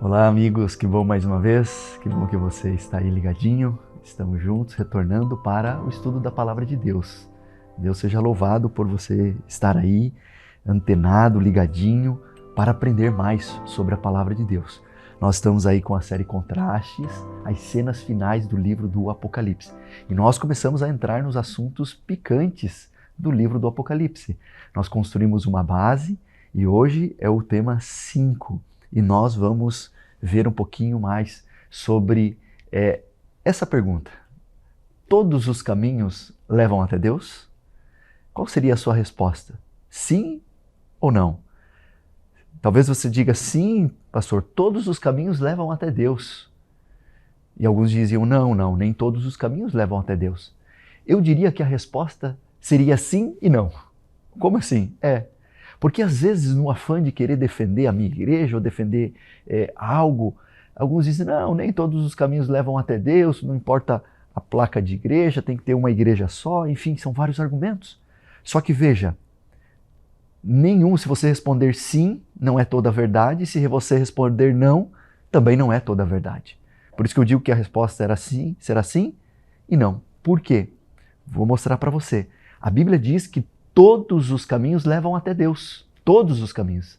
Olá, amigos, que bom mais uma vez, que bom que você está aí ligadinho. Estamos juntos, retornando para o estudo da Palavra de Deus. Deus seja louvado por você estar aí, antenado, ligadinho, para aprender mais sobre a Palavra de Deus. Nós estamos aí com a série Contrastes, as cenas finais do livro do Apocalipse. E nós começamos a entrar nos assuntos picantes do livro do Apocalipse. Nós construímos uma base e hoje é o tema 5. E nós vamos ver um pouquinho mais sobre essa pergunta. Todos os caminhos levam até Deus? Qual seria a sua resposta? Sim ou não? Talvez você diga, sim, pastor, todos os caminhos levam até Deus. E alguns diziam, não, nem todos os caminhos levam até Deus. Eu diria que a resposta seria sim e não. Como assim? Porque às vezes, no afã de querer defender a minha igreja ou defender algo, alguns dizem, não, nem todos os caminhos levam até Deus, não importa a placa de igreja, tem que ter uma igreja só, enfim, são vários argumentos. Só que veja, se você responder sim, não é toda a verdade, se você responder não, também não é toda a verdade. Por isso que eu digo que a resposta será sim e não. Por quê? Vou mostrar para você. A Bíblia diz que todos os caminhos levam até Deus. Todos os caminhos.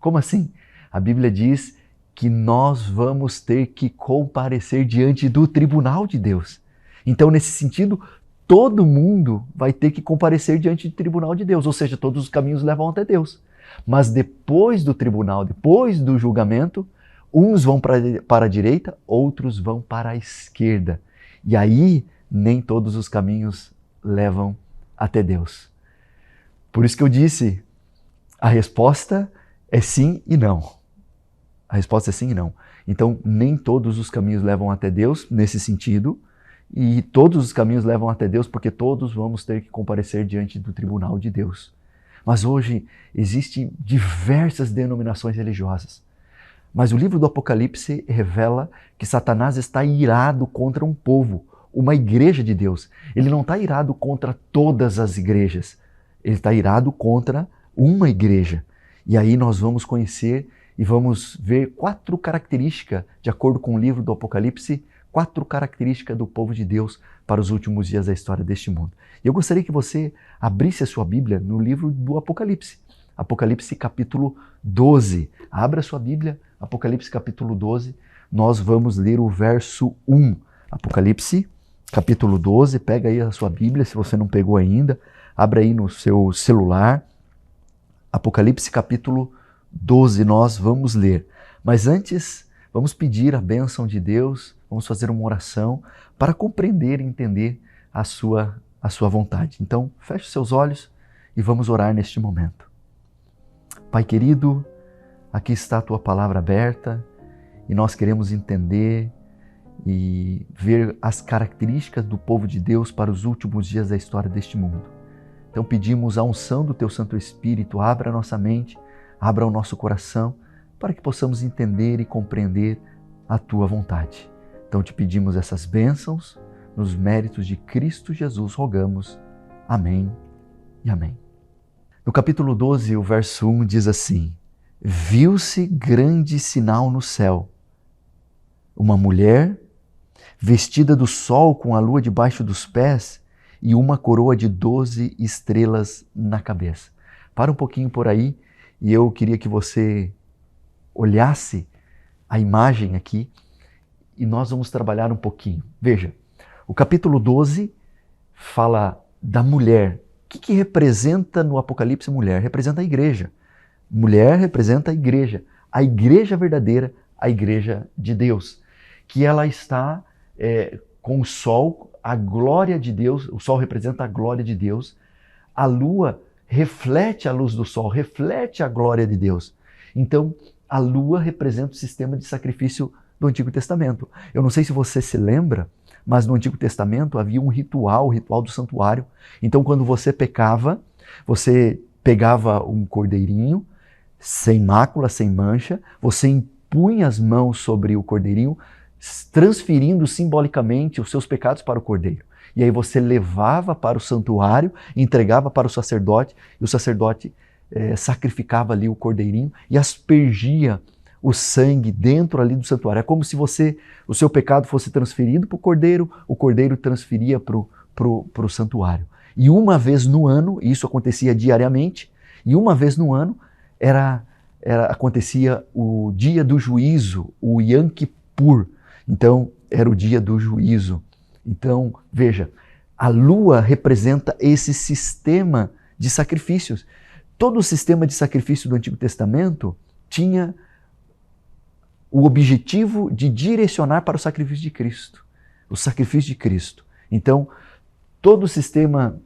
Como assim? A Bíblia diz que nós vamos ter que comparecer diante do tribunal de Deus. Então, nesse sentido, todo mundo vai ter que comparecer diante do tribunal de Deus. Ou seja, todos os caminhos levam até Deus. Mas depois do tribunal, depois do julgamento, uns vão para a direita, outros vão para a esquerda. E aí, nem todos os caminhos levam até Deus. Por isso que eu disse, a resposta é sim e não. A resposta é sim e não. Então, nem todos os caminhos levam até Deus, nesse sentido, e todos os caminhos levam até Deus, porque todos vamos ter que comparecer diante do tribunal de Deus. Mas hoje existem diversas denominações religiosas. Mas o livro do Apocalipse revela que Satanás está irado contra um povo, uma igreja de Deus. Ele não está irado contra todas as igrejas. Ele está irado contra uma igreja. E aí nós vamos conhecer e vamos ver 4 características, de acordo com o livro do Apocalipse, 4 características do povo de Deus para os últimos dias da história deste mundo. E eu gostaria que você abrisse a sua Bíblia no livro do Apocalipse. Apocalipse capítulo 12. Abra a sua Bíblia, Apocalipse capítulo 12. Nós vamos ler o verso 1. Apocalipse capítulo 12. Pega aí a sua Bíblia, se você não pegou ainda. Abra aí no seu celular, Apocalipse capítulo 12, nós vamos ler. Mas antes, vamos pedir a bênção de Deus, vamos fazer uma oração para compreender e entender a sua vontade. Então, feche os seus olhos e vamos orar neste momento. Pai querido, aqui está a Tua palavra aberta e nós queremos entender e ver as características do povo de Deus para os últimos dias da história deste mundo. Então pedimos a unção do Teu Santo Espírito, abra a nossa mente, abra o nosso coração, para que possamos entender e compreender a Tua vontade. Então te pedimos essas bênçãos, nos méritos de Cristo Jesus, rogamos. Amém e amém. No capítulo 12, o verso 1 diz assim: viu-se grande sinal no céu, uma mulher vestida do sol com a lua debaixo dos pés, e uma coroa de 12 estrelas na cabeça. Para um pouquinho por aí e eu queria que você olhasse a imagem aqui e nós vamos trabalhar um pouquinho. Veja, o capítulo 12 fala da mulher. O que representa no Apocalipse mulher? Representa a igreja. Mulher representa a igreja verdadeira, a igreja de Deus, que ela está com o sol, a glória de Deus, o sol representa a glória de Deus, a lua reflete a luz do sol, reflete a glória de Deus. Então, a lua representa o sistema de sacrifício do Antigo Testamento. Eu não sei se você se lembra, mas no Antigo Testamento havia um ritual, o ritual do santuário. Então, quando você pecava, você pegava um cordeirinho, sem mácula, sem mancha, você impunha as mãos sobre o cordeirinho, transferindo simbolicamente os seus pecados para o cordeiro. E aí você levava para o santuário, entregava para o sacerdote, e o sacerdote sacrificava ali o cordeirinho e aspergia o sangue dentro ali do santuário. É como se o seu pecado fosse transferido para o cordeiro transferia para o santuário. E uma vez no ano, isso acontecia diariamente, e uma vez no ano acontecia o dia do juízo, o Yom Kippur. Então, era o dia do juízo. Então, veja, a lua representa esse sistema de sacrifícios. Todo o sistema de sacrifício do Antigo Testamento tinha o objetivo de direcionar para o sacrifício de Cristo. O sacrifício de Cristo. Então, todo o sistema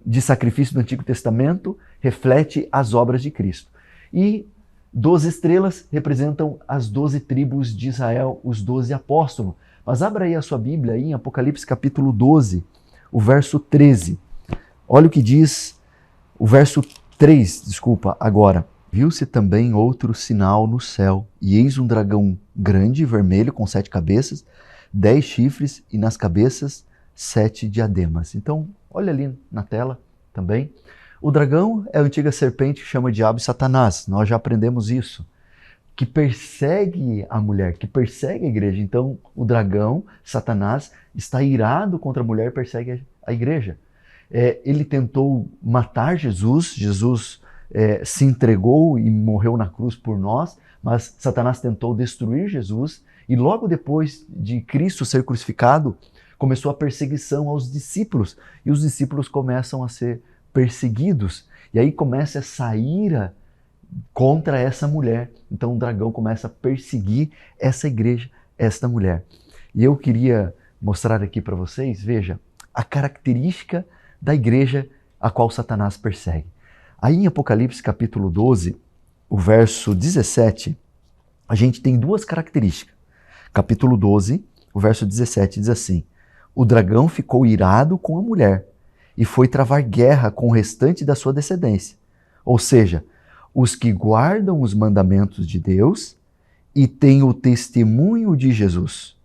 de sacrifício do Antigo Testamento reflete as obras de Cristo. E 12 estrelas representam as 12 tribos de Israel, os 12 apóstolos. Mas abra aí a sua Bíblia aí, em Apocalipse capítulo 12, o verso 13. Olha o que diz o verso 3, agora. Viu-se também outro sinal no céu, e eis um dragão grande e vermelho com 7 cabeças, 10 chifres e nas cabeças 7 diademas. Então, olha ali na tela também. O dragão é a antiga serpente que chama Diabo e Satanás. Nós já aprendemos isso. Que persegue a mulher, que persegue a igreja. Então, o dragão, Satanás, está irado contra a mulher e persegue a igreja. Ele tentou matar Jesus. Jesus se entregou e morreu na cruz por nós, mas Satanás tentou destruir Jesus. E logo depois de Cristo ser crucificado, começou a perseguição aos discípulos. E os discípulos começam a ser perseguidos. E aí começa essa ira contra essa mulher. Então o dragão começa a perseguir essa igreja, esta mulher. E eu queria mostrar aqui para vocês, veja, a característica da igreja a qual Satanás persegue. Aí em Apocalipse capítulo 12, o verso 17, a gente tem duas características. Capítulo 12, o verso 17 diz assim: o dragão ficou irado com a mulher e foi travar guerra com o restante da sua descendência. Ou seja, os que guardam os mandamentos de Deus e têm o testemunho de Jesus.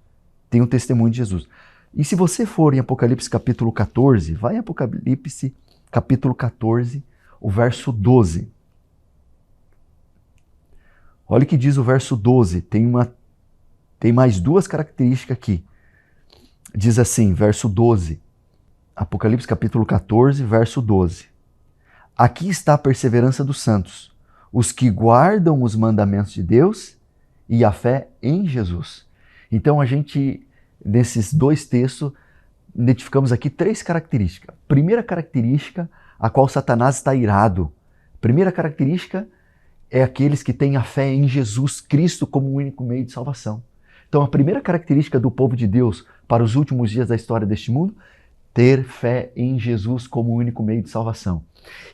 Tem o testemunho de Jesus. E se você for em Apocalipse capítulo 14, vai em Apocalipse capítulo 14, o verso 12. Olha o que diz o verso 12. Tem mais duas características aqui. Diz assim, verso 12. Apocalipse capítulo 14, verso 12. Aqui está a perseverança dos santos, os que guardam os mandamentos de Deus e a fé em Jesus. Então a gente, nesses dois textos, identificamos aqui 3 características. Primeira característica, a qual Satanás está irado. Primeira característica é aqueles que têm a fé em Jesus Cristo como o único meio de salvação. Então a primeira característica do povo de Deus para os últimos dias da história deste mundo, ter fé em Jesus como o único meio de salvação.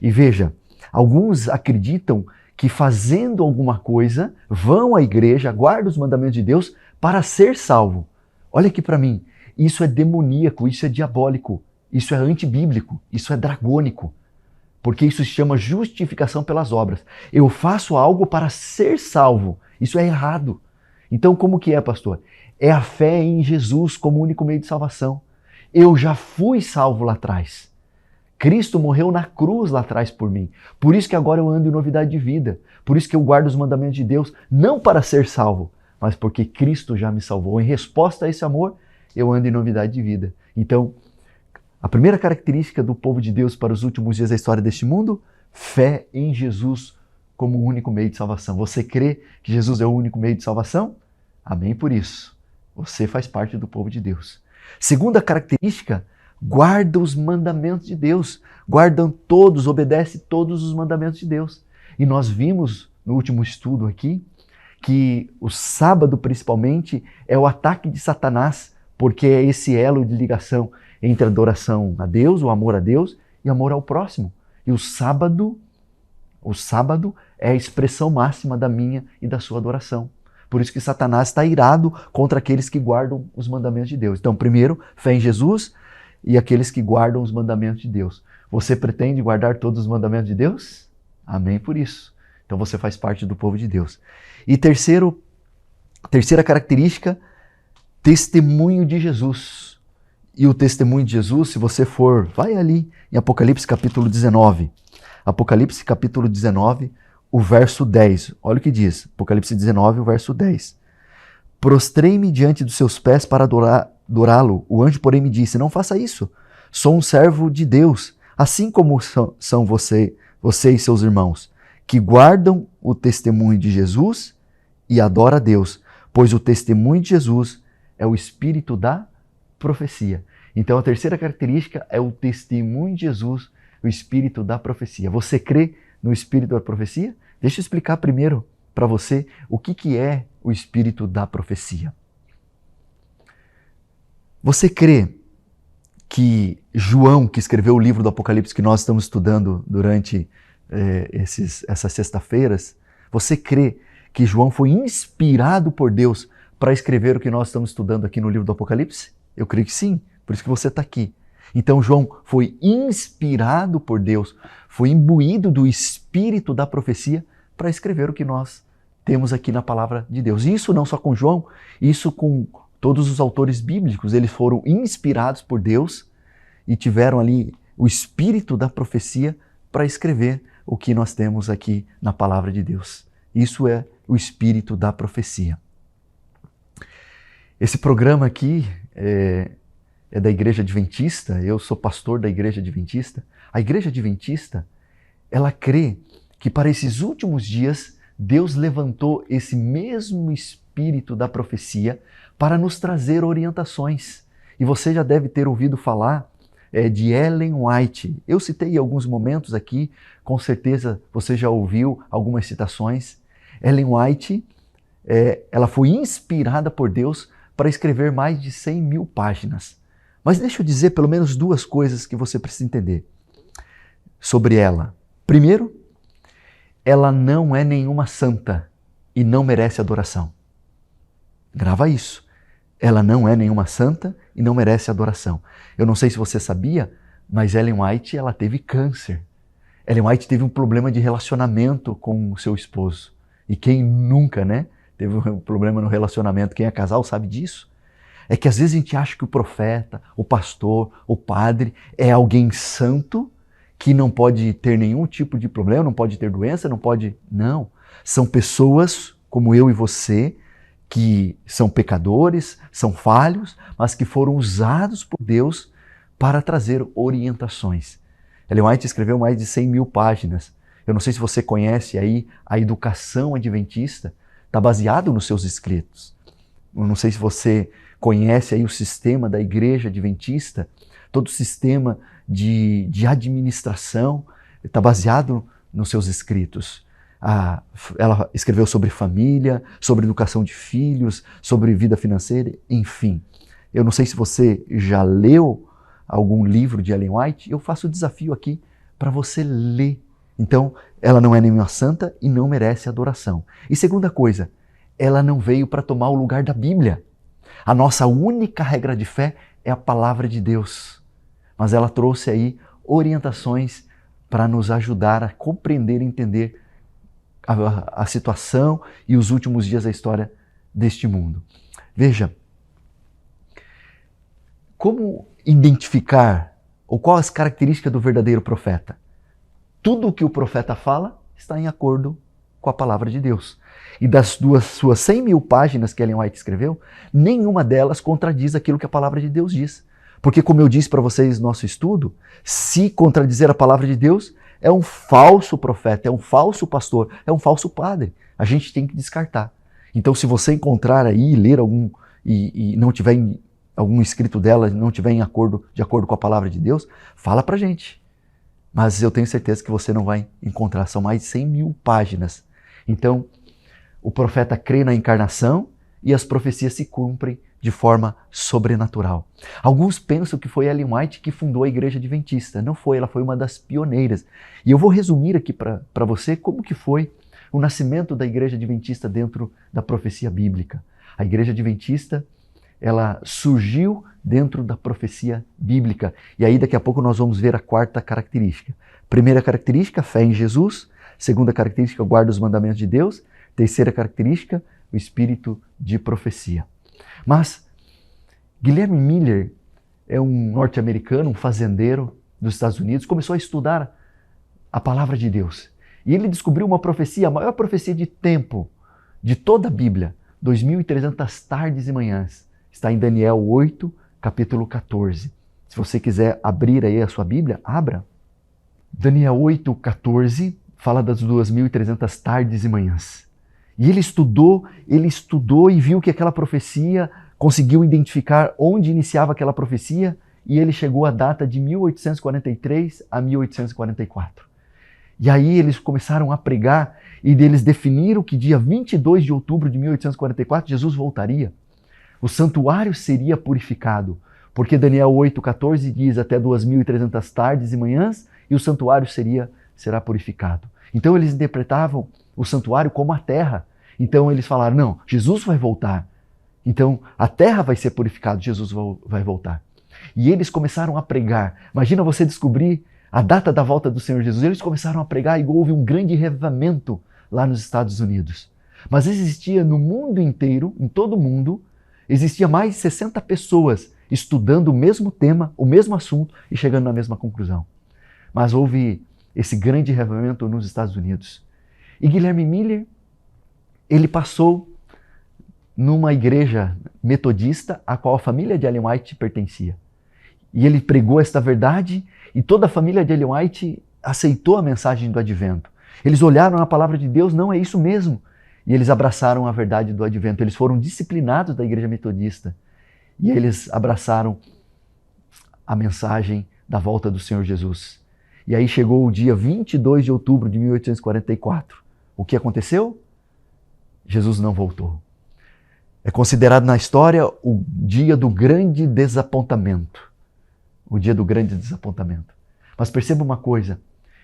E veja, alguns acreditam que fazendo alguma coisa, vão à igreja, guardam os mandamentos de Deus para ser salvo. Olha aqui para mim, isso é demoníaco, isso é diabólico, isso é antibíblico, isso é dragônico, porque isso se chama justificação pelas obras. Eu faço algo para ser salvo, isso é errado. Então como que é, pastor? É a fé em Jesus como único meio de salvação. Eu já fui salvo lá atrás. Cristo morreu na cruz lá atrás por mim. Por isso que agora eu ando em novidade de vida. Por isso que eu guardo os mandamentos de Deus, não para ser salvo, mas porque Cristo já me salvou. Em resposta a esse amor, eu ando em novidade de vida. Então, a primeira característica do povo de Deus para os últimos dias da história deste mundo, fé em Jesus como o único meio de salvação. Você crê que Jesus é o único meio de salvação? Amém por isso. Você faz parte do povo de Deus. Segunda característica, guarda os mandamentos de Deus. Guardam todos, obedece todos os mandamentos de Deus. E nós vimos no último estudo aqui que o sábado principalmente é o ataque de Satanás, porque é esse elo de ligação entre a adoração a Deus, o amor a Deus e amor ao próximo. E o sábado é a expressão máxima da minha e da sua adoração. Por isso que Satanás está irado contra aqueles que guardam os mandamentos de Deus. Então, primeiro, fé em Jesus e aqueles que guardam os mandamentos de Deus. Você pretende guardar todos os mandamentos de Deus? Amém por isso. Então você faz parte do povo de Deus. E terceira característica, testemunho de Jesus. E o testemunho de Jesus, se você for, vai ali em Apocalipse capítulo 19. Apocalipse capítulo 19, o verso 10. Olha o que diz, Apocalipse 19, o verso 10. Prostrei-me diante dos seus pés para adorá-lo. O anjo, porém, me disse, não faça isso. Sou um servo de Deus, assim como são você e seus irmãos, que guardam o testemunho de Jesus e adoram a Deus, pois o testemunho de Jesus é o espírito da profecia. Então a terceira característica é o testemunho de Jesus, o espírito da profecia. Você crê no espírito da profecia? Deixa eu explicar primeiro para você o que é o espírito da profecia. Você crê que João, que escreveu o livro do Apocalipse que nós estamos estudando durante essas sextas-feiras, você crê que João foi inspirado por Deus para escrever o que nós estamos estudando aqui no livro do Apocalipse? Eu creio que sim, por isso que você está aqui. Então João foi inspirado por Deus, foi imbuído do espírito da profecia para escrever o que nós temos aqui na palavra de Deus. E isso não só com João, isso com todos os autores bíblicos. Eles foram inspirados por Deus e tiveram ali o espírito da profecia para escrever o que nós temos aqui na palavra de Deus. Isso é o espírito da profecia. Esse programa aqui é da Igreja Adventista, eu sou pastor da Igreja Adventista. A Igreja Adventista, ela crê que para esses últimos dias, Deus levantou esse mesmo espírito da profecia para nos trazer orientações. E você já deve ter ouvido falar de Ellen White. Eu citei em alguns momentos aqui, com certeza você já ouviu algumas citações. Ellen White, ela foi inspirada por Deus para escrever mais de 100 mil páginas. Mas deixa eu dizer pelo menos duas coisas que você precisa entender sobre ela. Primeiro, ela não é nenhuma santa e não merece adoração. Grava isso. Ela não é nenhuma santa e não merece adoração. Eu não sei se você sabia, mas Ellen White, ela teve câncer. Ellen White teve um problema de relacionamento com o seu esposo. E quem nunca, né, teve um problema no relacionamento, quem é casal sabe disso. É que às vezes a gente acha que o profeta, o pastor, o padre é alguém santo que não pode ter nenhum tipo de problema, não pode ter doença, não pode... Não. São pessoas como eu e você que são pecadores, são falhos, mas que foram usados por Deus para trazer orientações. Ellen White escreveu mais de 100 mil páginas. Eu não sei se você conhece aí a educação adventista, está baseado nos seus escritos. Eu não sei se você conhece aí o sistema da Igreja Adventista, todo o sistema de administração está baseado nos seus escritos. Ela escreveu sobre família, sobre educação de filhos, sobre vida financeira, enfim. Eu não sei se você já leu algum livro de Ellen White, eu faço o desafio aqui para você ler. Então, ela não é nenhuma santa e não merece adoração. E segunda coisa, ela não veio para tomar o lugar da Bíblia. A nossa única regra de fé é a palavra de Deus. Mas ela trouxe aí orientações para nos ajudar a compreender e entender a situação e os últimos dias da história deste mundo. Veja, como identificar ou qual as características do verdadeiro profeta? Tudo o que o profeta fala está em acordo com a palavra de Deus. E das suas 100 mil páginas que Ellen White escreveu, nenhuma delas contradiz aquilo que a palavra de Deus diz. Porque, como eu disse para vocês no nosso estudo, se contradizer a palavra de Deus, é um falso profeta, é um falso pastor, é um falso padre. A gente tem que descartar. Então, se você encontrar aí, ler algum e não tiver algum escrito dela, não tiver de acordo com a palavra de Deus, fala pra gente. Mas eu tenho certeza que você não vai encontrar, são mais de 100 mil páginas. Então, o profeta crê na encarnação e as profecias se cumprem de forma sobrenatural. Alguns pensam que foi Ellen White que fundou a Igreja Adventista. Não foi, ela foi uma das pioneiras. E eu vou resumir aqui para você como que foi o nascimento da Igreja Adventista dentro da profecia bíblica. A Igreja Adventista, ela surgiu dentro da profecia bíblica. E aí daqui a pouco nós vamos ver a quarta característica. Primeira característica, fé em Jesus. Segunda característica, guarda os mandamentos de Deus. Terceira característica, o espírito de profecia. Mas Guilherme Miller é um norte-americano, um fazendeiro dos Estados Unidos, começou a estudar a palavra de Deus. E ele descobriu uma profecia, a maior profecia de tempo de toda a Bíblia, 2.300 tardes e manhãs. Está em Daniel 8, capítulo 14. Se você quiser abrir aí a sua Bíblia, abra. Daniel 8, 14 fala das 2.300 tardes e manhãs. E ele estudou e viu que aquela profecia, conseguiu identificar onde iniciava aquela profecia, e ele chegou à data de 1843 a 1844. E aí eles começaram a pregar e eles definiram que dia 22 de outubro de 1844 Jesus voltaria. O santuário seria purificado, porque Daniel 8,14 diz até 2.300 tardes e manhãs e o santuário será purificado. Então eles interpretavam o santuário como a terra. Então eles falaram, não, Jesus vai voltar. Então a terra vai ser purificada, Jesus vai voltar. E eles começaram a pregar. Imagina você descobrir a data da volta do Senhor Jesus. Eles começaram a pregar e houve um grande revivamento lá nos Estados Unidos. Mas existia no mundo inteiro, em todo o mundo, existia mais de 60 pessoas estudando o mesmo tema, o mesmo assunto e chegando na mesma conclusão. Mas houve esse grande revivamento nos Estados Unidos. E Guilherme Miller, ele passou numa igreja metodista a qual a família de Ellen White pertencia. E ele pregou esta verdade e toda a família de Ellen White aceitou a mensagem do advento. Eles olharam na palavra de Deus, não é isso mesmo. E eles abraçaram a verdade do advento. Eles foram disciplinados da igreja metodista. E eles abraçaram a mensagem da volta do Senhor Jesus. E aí chegou o dia 22 de outubro de 1844. O que aconteceu? Jesus não voltou. É considerado na história o dia do grande desapontamento. O dia do grande desapontamento. Mas perceba uma coisa,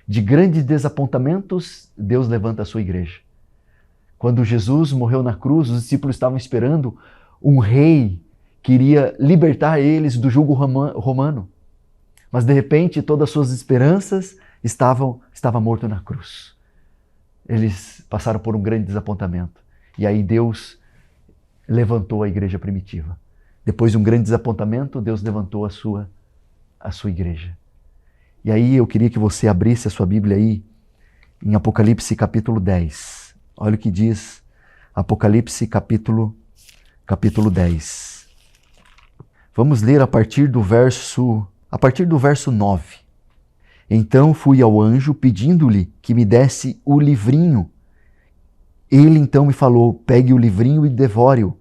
de grandes desapontamentos, Deus levanta a sua igreja. Quando Jesus morreu na cruz, os discípulos estavam esperando um rei que iria libertar eles do jugo romano. Mas de repente todas as suas esperanças estavam morto na cruz. Eles passaram por um grande desapontamento. E aí Deus levantou a igreja primitiva. Depois de um grande desapontamento, Deus levantou a sua igreja. E aí eu queria que você abrisse a sua Bíblia aí em Apocalipse capítulo 10. Olha o que diz Apocalipse capítulo 10. Vamos ler a partir do verso 9. Então fui ao anjo pedindo-lhe que me desse o livrinho. Ele então me falou, pegue o livrinho e devore-o.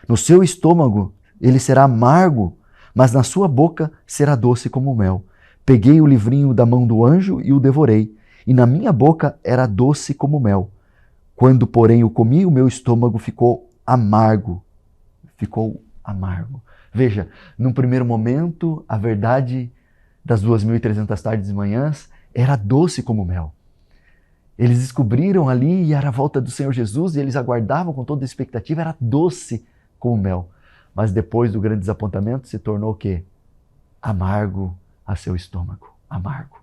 No seu estômago ele será amargo, mas na sua boca será doce como mel. Peguei o livrinho da mão do anjo e o devorei, e na minha boca era doce como mel. Quando, porém, o comi, o meu estômago ficou amargo. Veja, num primeiro momento, a verdade das 2.300 tardes e manhãs era doce como mel. Eles descobriram ali e era a volta do Senhor Jesus e eles aguardavam com toda a expectativa, era doce como mel. Mas depois do grande desapontamento se tornou o quê? Amargo a seu estômago, amargo.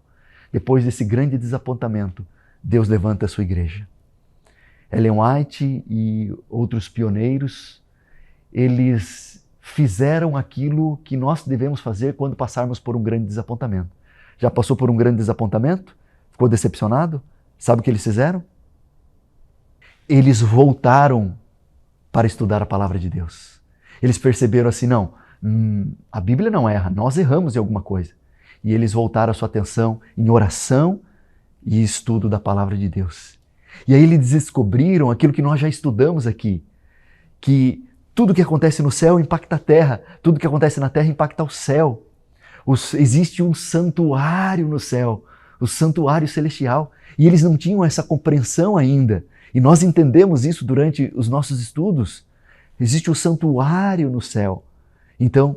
Depois desse grande desapontamento, Deus levanta a sua igreja. Ellen White e outros pioneiros, eles fizeram aquilo que nós devemos fazer quando passarmos por um grande desapontamento. Já passou por um grande desapontamento? Ficou decepcionado? Sabe o que eles fizeram? Eles voltaram para estudar a palavra de Deus. Eles perceberam assim, não, a Bíblia não erra, nós erramos em alguma coisa. E eles voltaram a sua atenção em oração e estudo da palavra de Deus. E aí eles descobriram aquilo que nós já estudamos aqui, que tudo que acontece no céu impacta a terra, tudo que acontece na terra impacta o céu. Existe um santuário no céu, o santuário celestial, e eles não tinham essa compreensão ainda. E nós entendemos isso durante os nossos estudos. Existe o santuário no céu. Então,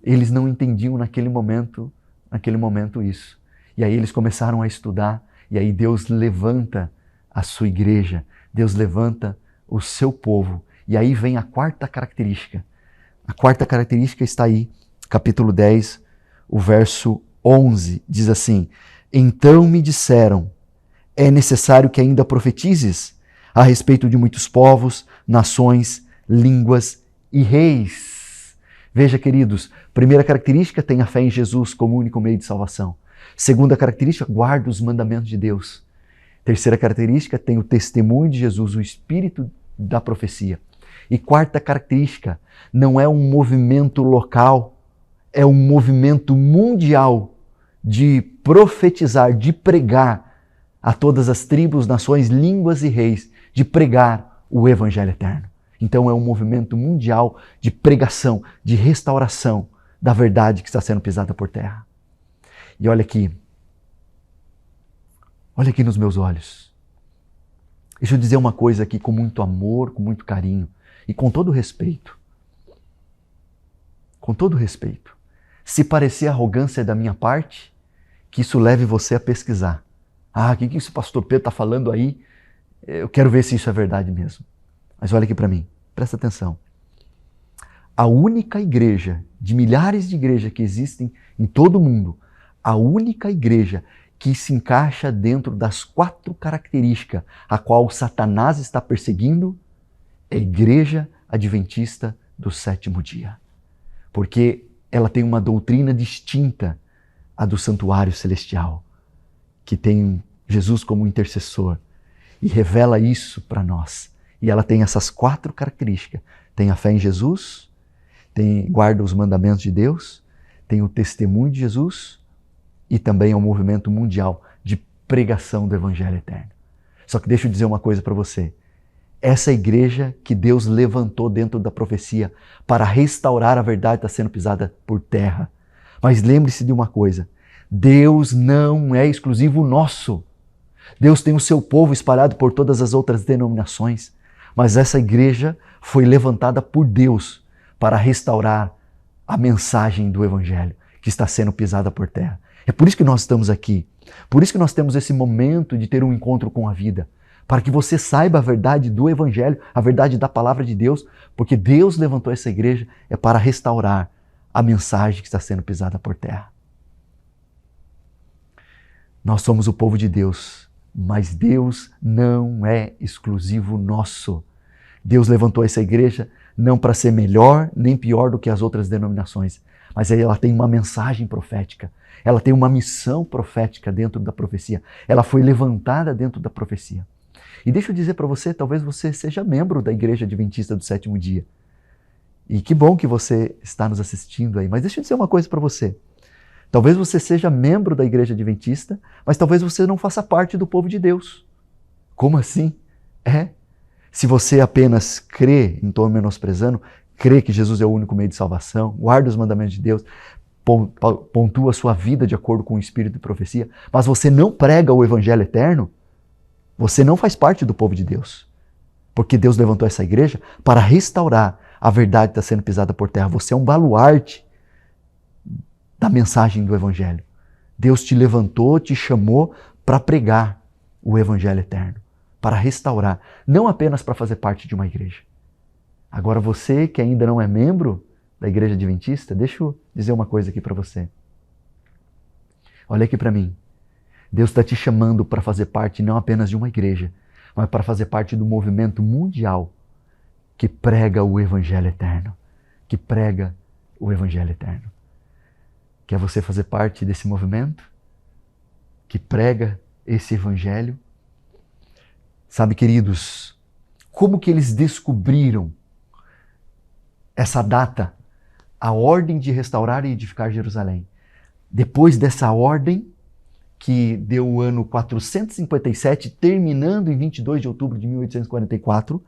eles não entendiam naquele momento isso. E aí eles começaram a estudar, e aí Deus levanta a sua igreja, Deus levanta o seu povo. E aí vem a quarta característica. A quarta característica está aí, capítulo 10, o verso 11, diz assim: Então me disseram, é necessário que ainda profetizes a respeito de muitos povos, nações, línguas e reis. Veja, queridos, primeira característica, tenha fé em Jesus como único meio de salvação. Segunda característica, guarda os mandamentos de Deus. Terceira característica, tem o testemunho de Jesus, o espírito da profecia. E quarta característica, não é um movimento local, é um movimento mundial de profetizar, de pregar a todas as tribos, nações, línguas e reis, de pregar o Evangelho eterno. Então é um movimento mundial de pregação, de restauração da verdade que está sendo pisada por terra. E olha aqui nos meus olhos. Deixa eu dizer uma coisa aqui com muito amor, com muito carinho e com todo respeito. Com todo respeito. Se parecer arrogância da minha parte, que isso leve você a pesquisar. O que esse pastor Pedro está falando aí? Eu quero ver se isso é verdade mesmo. Mas olha aqui para mim, presta atenção. A única igreja, de milhares de igrejas que existem em todo o mundo, a única igreja que se encaixa dentro das 4 características a qual Satanás está perseguindo é a Igreja Adventista do Sétimo Dia. Porque ela tem uma doutrina distinta à do santuário celestial, que tem Jesus como intercessor e revela isso para nós. E ela tem essas 4 características. Tem a fé em Jesus, guarda os mandamentos de Deus, tem o testemunho de Jesus e também é um movimento mundial de pregação do Evangelho eterno. Só que deixa eu dizer uma coisa para você. Essa igreja que Deus levantou dentro da profecia para restaurar a verdade está sendo pisada por terra. Mas lembre-se de uma coisa, Deus não é exclusivo nosso. Deus tem o seu povo espalhado por todas as outras denominações, mas essa igreja foi levantada por Deus para restaurar a mensagem do Evangelho que está sendo pisada por terra. É por isso que nós estamos aqui, por isso que nós temos esse momento de ter um encontro com a vida, para que você saiba a verdade do Evangelho, a verdade da Palavra de Deus, porque Deus levantou essa igreja para restaurar a mensagem que está sendo pisada por terra. Nós somos o povo de Deus, mas Deus não é exclusivo nosso. Deus levantou essa igreja não para ser melhor nem pior do que as outras denominações, mas ela tem uma mensagem profética, ela tem uma missão profética dentro da profecia, ela foi levantada dentro da profecia. E deixa eu dizer para você, talvez você seja membro da Igreja Adventista do Sétimo Dia. E que bom que você está nos assistindo aí, mas deixa eu dizer uma coisa para você. Talvez você seja membro da Igreja Adventista, mas talvez você não faça parte do povo de Deus. Como assim? Se você apenas crê, não estou menosprezando, crê que Jesus é o único meio de salvação, guarda os mandamentos de Deus, pontua a sua vida de acordo com o Espírito de profecia, mas você não prega o Evangelho eterno, você não faz parte do povo de Deus. Porque Deus levantou essa igreja para restaurar a verdade que está sendo pisada por terra. Você é um baluarte da mensagem do Evangelho. Deus te levantou, te chamou para pregar o Evangelho eterno, para restaurar, não apenas para fazer parte de uma igreja. Agora você que ainda não é membro da Igreja Adventista, deixa eu dizer uma coisa aqui para você. Olha aqui para mim. Deus está te chamando para fazer parte não apenas de uma igreja, mas para fazer parte do movimento mundial que prega o Evangelho eterno. Que prega o Evangelho eterno. Quer você fazer parte desse movimento que prega esse Evangelho? Sabe, queridos, como que eles descobriram essa data, a ordem de restaurar e edificar Jerusalém? Depois dessa ordem, que deu o ano 457, terminando em 22 de outubro de 1844,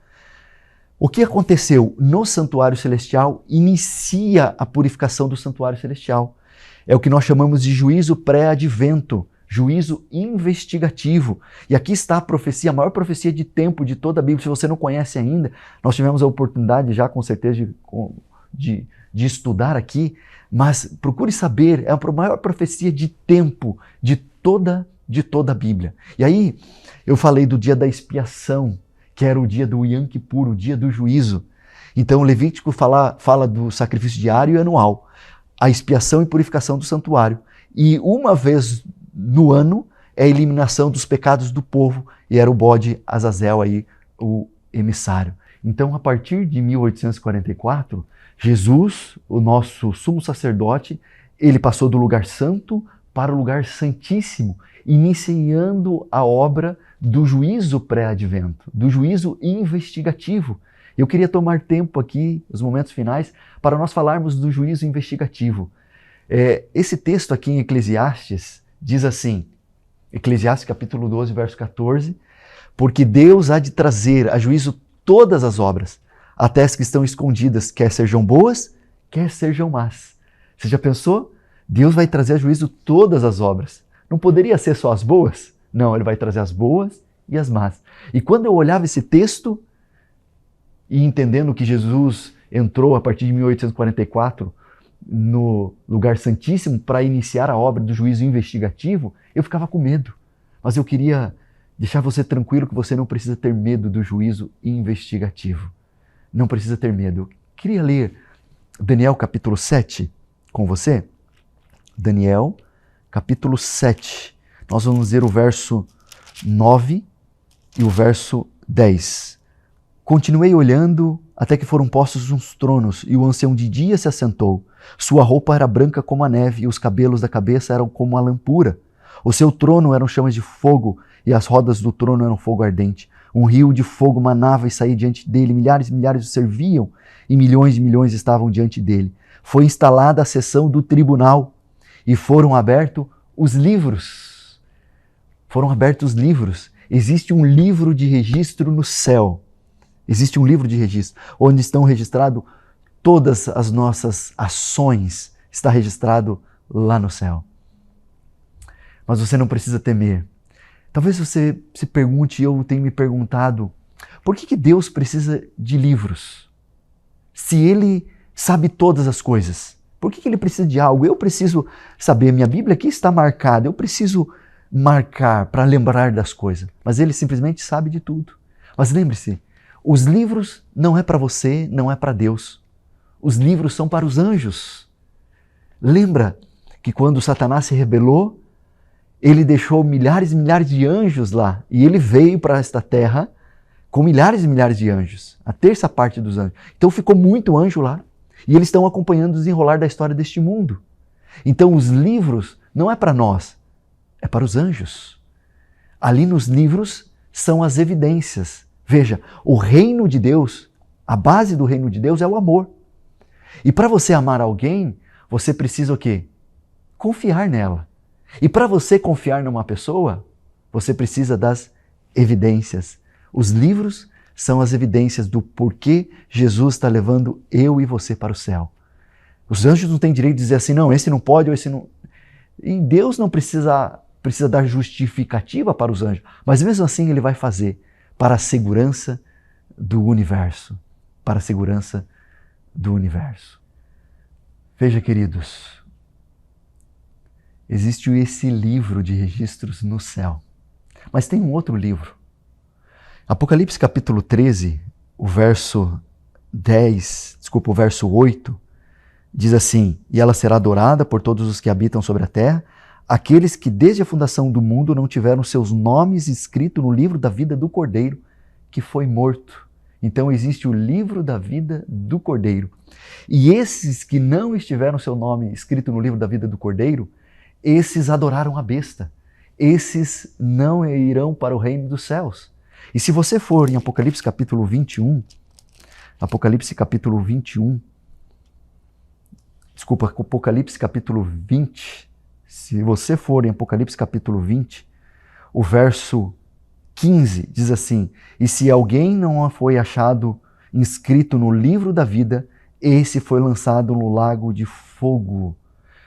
o que aconteceu no Santuário Celestial inicia a purificação do Santuário Celestial. É o que nós chamamos de juízo pré-advento, juízo investigativo. E aqui está a profecia, a maior profecia de tempo de toda a Bíblia. Se você não conhece ainda, nós tivemos a oportunidade já com certeza de estudar aqui, mas procure saber, é a maior profecia de tempo de toda a Bíblia. E aí eu falei do dia da expiação, que era o dia do Yom Kippur, o dia do juízo. Então o Levítico fala do sacrifício diário e anual, a expiação e purificação do santuário. E uma vez no ano é a eliminação dos pecados do povo, e era o bode Azazel aí, o emissário. Então a partir de 1844, Jesus, o nosso sumo sacerdote, ele passou do lugar santo para o lugar santíssimo, iniciando a obra do juízo pré-advento, do juízo investigativo. Eu queria tomar tempo aqui, os momentos finais, para nós falarmos do juízo investigativo. Esse texto aqui em Eclesiastes diz assim, Eclesiastes capítulo 12, verso 14, porque Deus há de trazer a juízo todas as obras, até as que estão escondidas, quer sejam boas, quer sejam más. Você já pensou? Deus vai trazer a juízo todas as obras. Não poderia ser só as boas? Não, Ele vai trazer as boas e as más. E quando eu olhava esse texto, e entendendo que Jesus entrou a partir de 1844 no lugar santíssimo para iniciar a obra do juízo investigativo, eu ficava com medo. Mas eu queria deixar você tranquilo que você não precisa ter medo do juízo investigativo. Não precisa ter medo. Eu queria ler Daniel capítulo 7 com você. Daniel capítulo 7. Nós vamos ler o verso 9 e o verso 10. Continuei olhando até que foram postos uns tronos e o ancião de dia se assentou. Sua roupa era branca como a neve e os cabelos da cabeça eram como a lã pura. O seu trono eram chamas de fogo e as rodas do trono eram fogo ardente. Um rio de fogo manava e saía diante dele. Milhares e milhares o serviam e milhões de milhões estavam diante dele. Foi instalada a sessão do tribunal e foram abertos os livros. Foram abertos os livros. Existe um livro de registro no céu. Existe um livro de registro, onde estão registradas todas as nossas ações. Está registrado lá no céu. Mas você não precisa temer. Talvez você se pergunte, e eu tenho me perguntado, por que Deus precisa de livros? Se Ele sabe todas as coisas, por que Ele precisa de algo? Eu preciso saber, minha Bíblia aqui está marcada, eu preciso marcar para lembrar das coisas. Mas Ele simplesmente sabe de tudo. Mas lembre-se, os livros não é para você, não é para Deus. Os livros são para os anjos. Lembra que quando Satanás se rebelou, ele deixou milhares e milhares de anjos lá. E ele veio para esta terra com milhares e milhares de anjos. A terça parte dos anjos. Então ficou muito anjo lá. E eles estão acompanhando o desenrolar da história deste mundo. Então os livros não é para nós, é para os anjos. Ali nos livros são as evidências. Veja, o reino de Deus, a base do reino de Deus é o amor. E para você amar alguém, você precisa o quê? Confiar nela. E para você confiar numa pessoa, você precisa das evidências. Os livros são as evidências do porquê Jesus está levando eu e você para o céu. Os anjos não têm direito de dizer assim, não, esse não pode ou esse não... E Deus não precisa dar justificativa para os anjos, mas mesmo assim Ele vai fazer para a segurança do universo. Para a segurança do universo. Veja, queridos, existe esse livro de registros no céu. Mas tem um outro livro. Apocalipse capítulo 13, o verso 8, diz assim, e ela será adorada por todos os que habitam sobre a terra, aqueles que desde a fundação do mundo não tiveram seus nomes escritos no livro da vida do Cordeiro, que foi morto. Então existe o livro da vida do Cordeiro. E esses que não estiveram seu nome escrito no livro da vida do Cordeiro, esses adoraram a besta. Esses não irão para o reino dos céus. E se você for em Apocalipse capítulo 21, Apocalipse capítulo 20, se você for em Apocalipse capítulo 20, o verso 15 diz assim, e se alguém não foi achado inscrito no livro da vida, esse foi lançado no lago de fogo.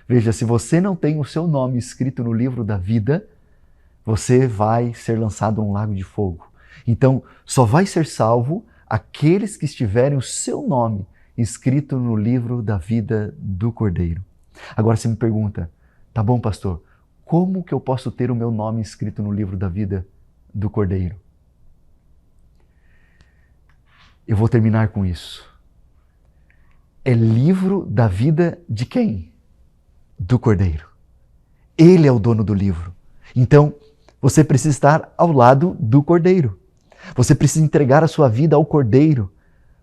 Veja, se você não tem o seu nome escrito no livro da vida, você vai ser lançado no lago de fogo. Então, só vai ser salvo aqueles que estiverem o seu nome escrito no livro da vida do Cordeiro. Agora você me pergunta, tá bom, pastor, como que eu posso ter o meu nome escrito no livro da vida do Cordeiro? Eu vou terminar com isso. É livro da vida de quem? Do Cordeiro. Ele é o dono do livro. Então, você precisa estar ao lado do Cordeiro. Você precisa entregar a sua vida ao Cordeiro.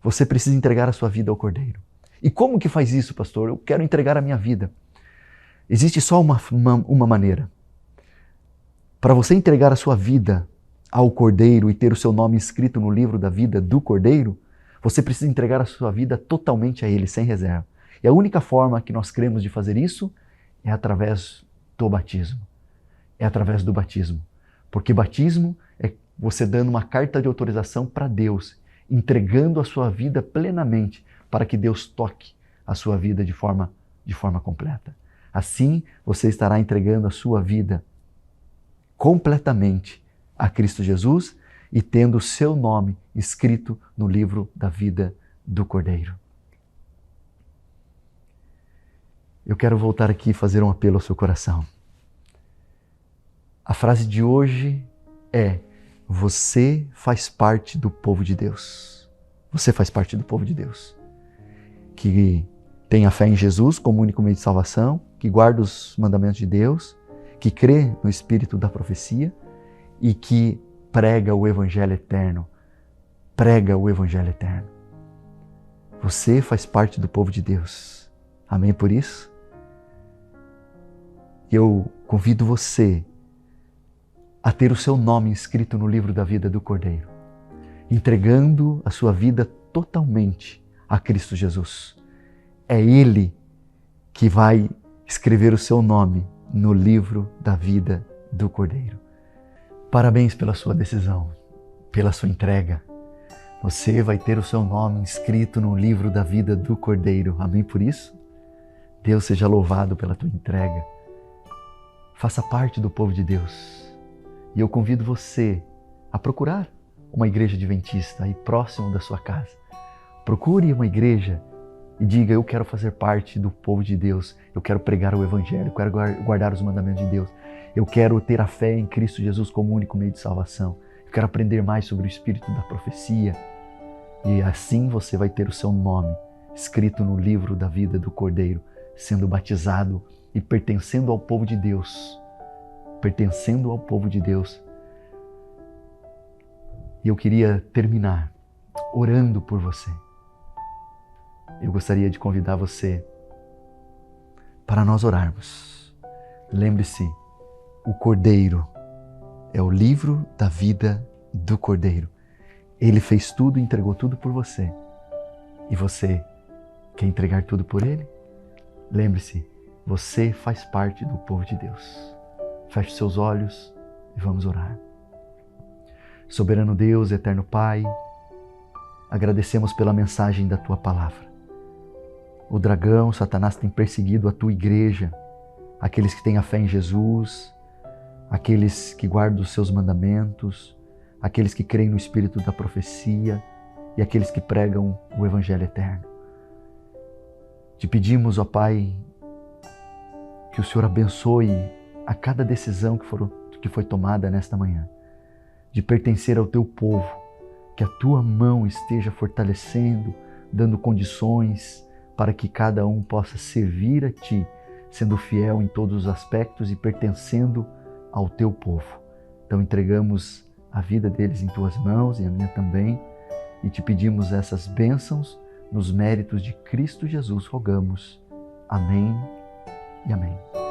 Você precisa entregar a sua vida ao Cordeiro. E como que faz isso, pastor? Eu quero entregar a minha vida. Existe só uma maneira. Para você entregar a sua vida ao Cordeiro e ter o seu nome escrito no livro da vida do Cordeiro, você precisa entregar a sua vida totalmente a Ele, sem reserva. E a única forma que nós cremos de fazer isso é através do batismo. É através do batismo. Porque batismo é você dando uma carta de autorização para Deus, entregando a sua vida plenamente para que Deus toque a sua vida de forma completa. Assim, você estará entregando a sua vida completamente a Cristo Jesus e tendo o seu nome escrito no livro da vida do Cordeiro. Eu quero voltar aqui e fazer um apelo ao seu coração. A frase de hoje é: você faz parte do povo de Deus. Você faz parte do povo de Deus. Que tem a fé em Jesus como único meio de salvação, que guarda os mandamentos de Deus, que crê no Espírito da profecia e que prega o Evangelho eterno. Prega o Evangelho eterno. Você faz parte do povo de Deus. Amém por isso? Eu convido você a ter o seu nome escrito no livro da vida do Cordeiro, entregando a sua vida totalmente a Cristo Jesus. É Ele que vai escrever o seu nome no livro da vida do Cordeiro. Parabéns pela sua decisão, pela sua entrega. Você vai ter o seu nome escrito no livro da vida do Cordeiro. Amém por isso? Deus seja louvado pela tua entrega. Faça parte do povo de Deus. E eu convido você a procurar uma igreja adventista aí próximo da sua casa. Procure uma igreja e diga: eu quero fazer parte do povo de Deus, eu quero pregar o Evangelho, eu quero guardar os mandamentos de Deus, eu quero ter a fé em Cristo Jesus como único meio de salvação, eu quero aprender mais sobre o Espírito da profecia. E assim você vai ter o seu nome escrito no livro da vida do Cordeiro, sendo batizado e pertencendo ao povo de Deus. Pertencendo ao povo de Deus. E eu queria terminar orando por você. Eu gostaria de convidar você para nós orarmos. Lembre-se, o Cordeiro é o livro da vida do Cordeiro. Ele fez tudo e entregou tudo por você. E você quer entregar tudo por Ele? Lembre-se, você faz parte do povo de Deus. Feche seus olhos e vamos orar. Soberano Deus, eterno Pai, agradecemos pela mensagem da Tua palavra. O dragão, Satanás, tem perseguido a Tua igreja, aqueles que têm a fé em Jesus, aqueles que guardam os Seus mandamentos, aqueles que creem no Espírito da profecia e aqueles que pregam o Evangelho eterno. Te pedimos, ó Pai, que o Senhor abençoe a cada decisão que foi tomada nesta manhã, de pertencer ao Teu povo, que a Tua mão esteja fortalecendo, dando condições para que cada um possa servir a Ti, sendo fiel em todos os aspectos e pertencendo ao Teu povo. Então entregamos a vida deles em Tuas mãos e a minha também, e Te pedimos essas bênçãos nos méritos de Cristo Jesus, rogamos. Amém e amém.